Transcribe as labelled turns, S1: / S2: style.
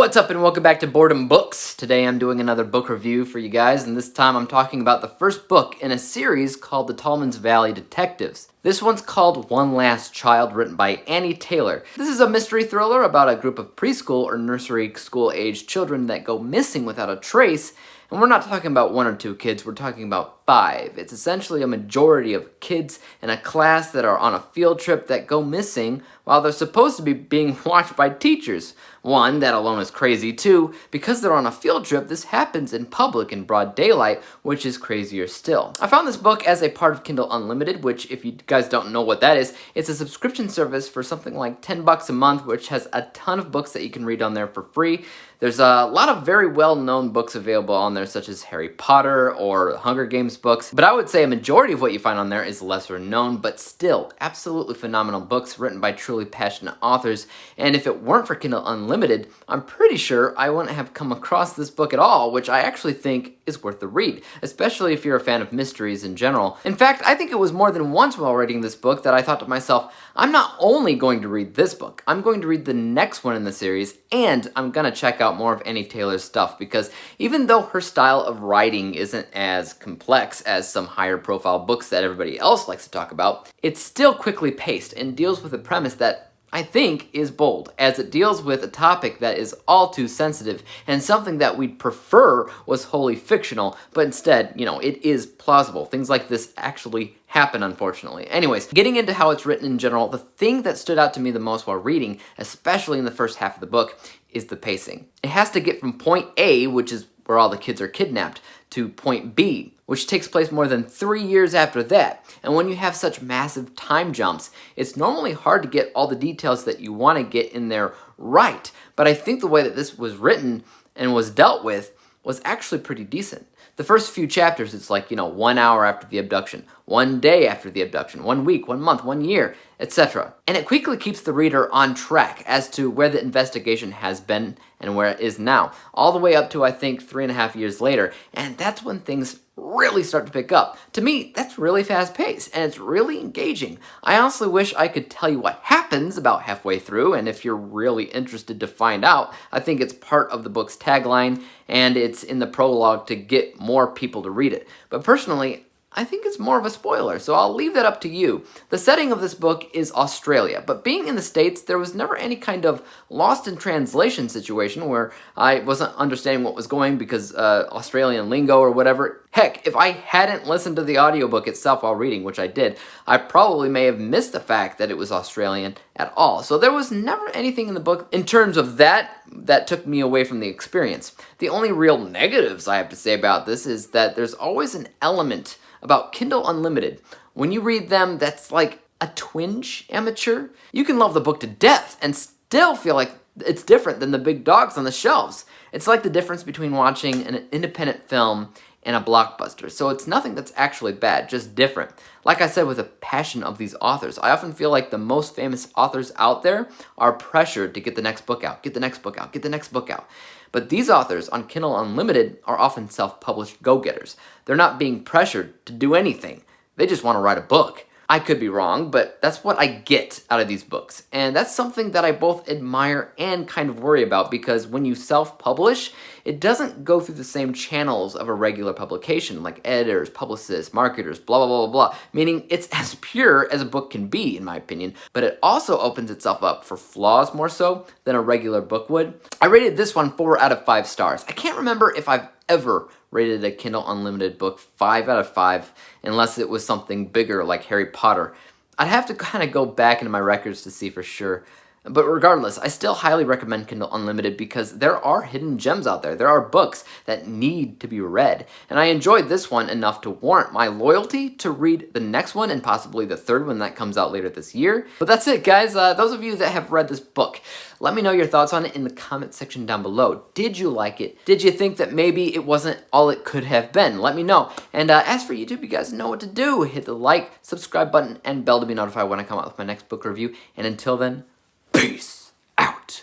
S1: What's up and welcome back to Boredom Books. Today I'm doing another book review for you guys, and this time I'm talking about the first book in a series called the Tallmans Valley Detectives. This one's called One Last Child, written by Anni Taylor. This is a mystery thriller about a group of preschool or nursery school-aged children that go missing without a trace, and we're not talking about one or two kids, we're talking about 5. It's essentially a majority of kids in a class that are on a field trip that go missing while they're supposed to be being watched by teachers. 1, that alone is crazy. 2, because they're on a field trip, this happens in public in broad daylight, which is crazier still. I found this book as a part of Kindle Unlimited, which, if you guys don't know what that is, it's a subscription service for something like $10 a month, which has a ton of books that you can read on there for free. There's a lot of very well-known books available on there, such as Harry Potter or Hunger Games books, but I would say a majority of what you find on there is lesser known, but still absolutely phenomenal books written by truly passionate authors. And if it weren't for Kindle Unlimited, I'm pretty sure I wouldn't have come across this book at all, which I actually think is worth the read, especially if you're a fan of mysteries in general. In fact, I think it was more than once while reading this book that I thought to myself, I'm not only going to read this book, I'm going to read the next one in the series, and I'm gonna check out more of Anni Taylor's stuff, because even though her style of writing isn't as complex as some higher profile books that everybody else likes to talk about, it's still quickly paced and deals with a premise that I think is bold, as it deals with a topic that is all too sensitive and something that we'd prefer was wholly fictional, but instead, it is plausible. Things like this actually happen, unfortunately. Anyways, getting into how it's written in general, the thing that stood out to me the most while reading, especially in the first half of the book, is the pacing. It has to get from point A, which is where all the kids are kidnapped, to point B, which takes place more than 3 years after that. And when you have such massive time jumps, it's normally hard to get all the details that you want to get in there right. But I think the way that this was written and was dealt with was actually pretty decent. The first few chapters, it's like, 1 hour after the abduction, 1 day after the abduction, 1 week, 1 month, 1 year, etc. And it quickly keeps the reader on track as to where the investigation has been and where it is now, all the way up to, I think, 3.5 years later. And that's when things really start to pick up. To me, that's really fast-paced, and it's really engaging. I honestly wish I could tell you what happens about halfway through, and if you're really interested to find out, I think it's part of the book's tagline, and it's in the prologue to get more people to read it. But personally, I think it's more of a spoiler, so I'll leave that up to you. The setting of this book is Australia, but being in the States, there was never any kind of lost in translation situation where I wasn't understanding what was going because Australian lingo or whatever. Heck, if I hadn't listened to the audiobook itself while reading, which I did, I probably may have missed the fact that it was Australian at all. So there was never anything in the book in terms of that took me away from the experience. The only real negatives I have to say about this is that there's always an element about Kindle Unlimited. When you read them, that's like a twinge amateur. You can love the book to death and still feel like it's different than the big dogs on the shelves. It's like the difference between watching an independent film and a blockbuster. So it's nothing that's actually bad, just different. Like I said, with the passion of these authors, I often feel like the most famous authors out there are pressured to get the next book out, get the next book out, get the next book out. But these authors on Kindle Unlimited are often self-published go-getters. They're not being pressured to do anything. They just want to write a book. I could be wrong, but that's what I get out of these books. And that's something that I both admire and kind of worry about, because when you self-publish, it doesn't go through the same channels of a regular publication, like editors, publicists, marketers, blah, blah, blah, blah, blah. Meaning it's as pure as a book can be, in my opinion, but it also opens itself up for flaws more so than a regular book would. I rated this one 4 out of 5 stars. I can't remember if I've ever rated a Kindle Unlimited book 5 out of 5 unless it was something bigger like Harry Potter. I'd have to kind of go back into my records to see for sure. But regardless, I still highly recommend Kindle Unlimited because there are hidden gems out there. There are books that need to be read. And I enjoyed this one enough to warrant my loyalty to read the next one and possibly the third one that comes out later this year. But that's it, guys. Those of you that have read this book, let me know your thoughts on it in the comment section down below. Did you like it? Did you think that maybe it wasn't all it could have been? Let me know. And as for YouTube, you guys know what to do. Hit the like, subscribe button, and bell to be notified when I come out with my next book review. And until then, peace out.